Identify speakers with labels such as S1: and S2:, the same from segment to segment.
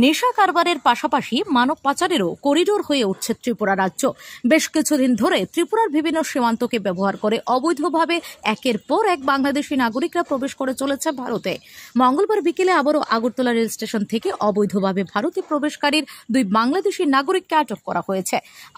S1: নেশা কারবারের পাশাপাশি মানব পাচারেরও করিডোর হয়ে উঠছে ত্রিপুরা রাজ্য। বেশ কিছুদিন ধরে ত্রিপুরার বিভিন্ন সীমান্তকে ব্যবহার করে অবৈধভাবে একের পর এক বাংলাদেশি নাগরিকরা প্রবেশ করে চলেছে ভারতে। মঙ্গলবার বিকেলে আবারও আগরতলা রেল স্টেশন থেকে অবৈধভাবে ভারতে প্রবেশকারীর দুই বাংলাদেশি নাগরিককে আটক করা হয়েছে।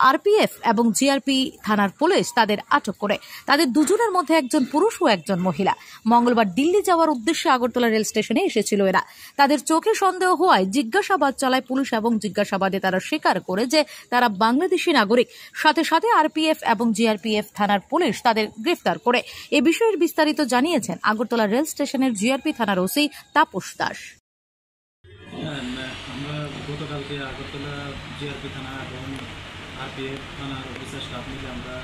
S1: আরপিএফ এবং জিআরপি থানার পুলিশ তাদের আটক করে। তাদের দুজনের মধ্যে একজন পুরুষ ও একজন মহিলা। মঙ্গলবার দিল্লি যাওয়ার উদ্দেশ্যে আগরতলা রেল স্টেশনে এসেছিল এরা। তাদের চোখে সন্দেহ হওয়ায় জিজ্ঞাসাবাদ চালায় পুলিশ এবং জিজ্ঞাসাবাদে তারা স্বীকার করে যে তারা বাংলাদেশি নাগরিক। সাথে সাথে আরপিএফ এবং জিআরপিএফ থানার পুলিশ তাদের গ্রেফতার করে। এ বিষয়ের বিস্তারিত জানিয়েছেন আগরতলা রেল স্টেশনের জিআরপি থানার ওসি তাপস দাস।
S2: আমরা গতকালকে আগরতলা জিআরপি থানা এবং আরপিএফ থানার অফিসার স্টাফ মিলে আমরা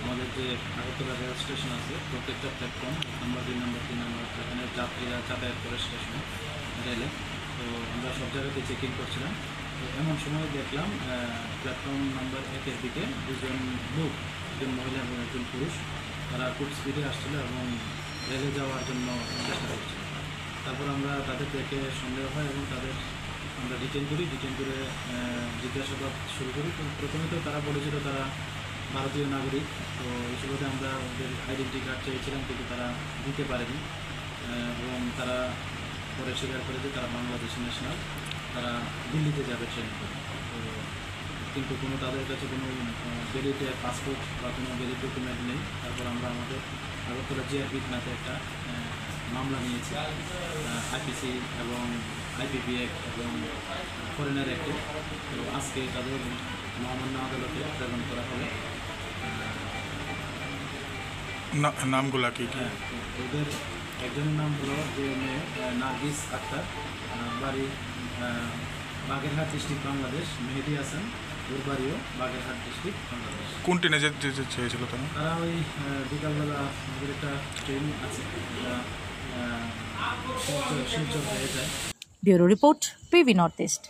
S2: আমাদের যে আগরতলা রেল স্টেশন আছে প্রত্যেকটা প্ল্যাটফর্ম নাম্বার 2 নাম্বার 3 নাম্বার যেখানে যাত্রীরা যাতায়াত করে স্টেশনে রেলে, তো আমরা সব জায়গাতে চেকিং করছিলাম। তো এমন সময় দেখলাম প্ল্যাটফর্ম নাম্বার 1-এর দিকে দুজন লোক, একজন মহিলা এবং একজন পুরুষ, তারা খুব স্পিডে আসছিল এবং রেলে যাওয়ার জন্য চেষ্টা করছিল। তারপর আমরা তাদের দেখে সন্দেহ হয় এবং তাদের আমরা ডিটেইন করে জিজ্ঞাসাবাদ শুরু করি। প্রথমে তো তারা বলেছিল তারা ভারতীয় নাগরিক, তো এই সুবাদে আমরা ওদের আইডেন্টি কার্ড চেয়েছিলাম, কিন্তু তারা দিতে পারেনি এবং তারা পরে স্বীকার করে যে তারা বাংলাদেশি ন্যাশনাল, তারা দিল্লিতে যাবে ট্রেনে করে। তো কিন্তু কোনো তাদের কাছে কোনো ভ্যালিড পাসপোর্ট বা কোনো ভ্যালিড ডকুমেন্ট নেই। তারপর আমরা আমাদের আগরতলা জিআরপি থানাতে একটা মামলা নিয়েছি আইপিসি এবং আইপিপি অ্যাক্ট এবং ফরেনার অ্যাক্টে। তো আজকে তাদের মহামান্য আদালতে প্রেরণ করা হবে।
S3: নামগুলা কি?
S2: ওদের একজনের নাম হলো যে মেয়ে নার্গিস আক্তার, বাড়ি বাগেরহাট ডিস্ট্রিক্ট বাংলাদেশ। মেহেদি হাসান, ওর বাড়িও বাগেরহাট ডিস্ট্রিক্ট বাংলাদেশ।
S3: কোন ট্রেনে যেতে চেয়েছিল তারা?
S2: তারা ওই বিকালবেলা আমাদের একটা ট্রেন আছে শিলচর হয়ে যায়।
S1: Bureau report, PV north east.